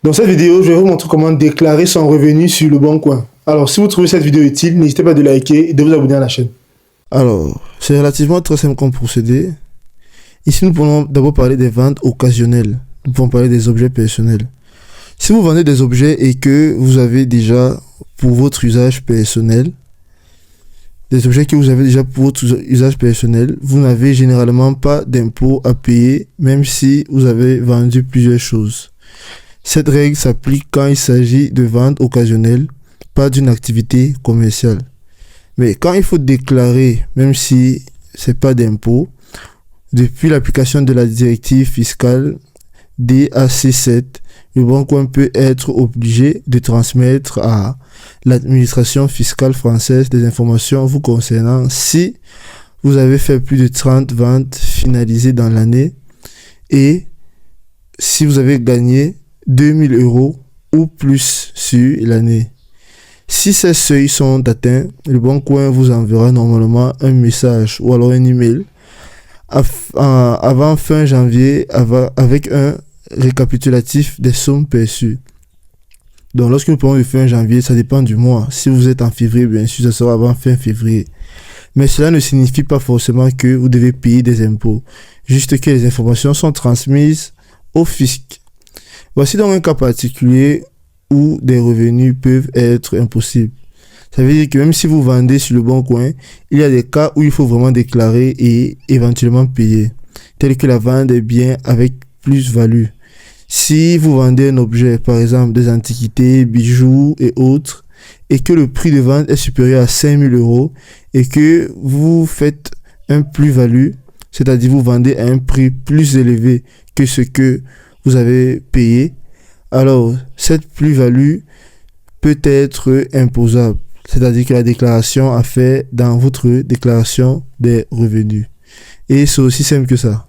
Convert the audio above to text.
Dans cette vidéo, je vais vous montrer comment déclarer son revenu sur le bon coin. Alors, si vous trouvez cette vidéo utile, n'hésitez pas de liker et de vous abonner à la chaîne. Alors, c'est relativement très simple comme procédé. Ici, nous pouvons d'abord parler des ventes occasionnelles. Nous pouvons parler des objets personnels. Si vous vendez des objets et que vous avez déjà pour votre usage personnel, des objets que vous avez déjà pour votre usage personnel, vous n'avez généralement pas d'impôt à payer, même si vous avez vendu plusieurs choses. Cette règle s'applique quand il s'agit de vente occasionnelle, pas d'une activité commerciale. Mais quand il faut déclarer, même si c'est pas d'impôt, depuis l'application de la directive fiscale DAC7, le Bon Coin peut être obligé de transmettre à l'administration fiscale française des informations vous concernant si vous avez fait plus de 30 ventes finalisées dans l'année et si vous avez gagné 2000 € ou plus sur l'année. Si ces seuils sont atteints, le Bon Coin vous enverra normalement un message ou alors un email avant fin janvier avec un récapitulatif des sommes perçues. Donc lorsque nous parlons de fin janvier, ça dépend du mois. Si vous êtes en février, bien sûr, ça sera avant fin février. Mais cela ne signifie pas forcément que vous devez payer des impôts. Juste que les informations sont transmises au fisc. Voici donc un cas particulier où des revenus peuvent être impossibles. Ça veut dire que même si vous vendez sur le Bon Coin, il y a des cas où il faut vraiment déclarer et éventuellement payer, tel que la vente des biens avec plus-value. Si vous vendez un objet, par exemple des antiquités, bijoux et autres, et que le prix de vente est supérieur à 5000 € et que vous faites un plus-value, c'est-à-dire vous vendez à un prix plus élevé que ce que vous avez payé, alors cette plus-value peut être imposable. C'est-à-dire que la déclaration à faire dans votre déclaration des revenus. Et c'est aussi simple que ça.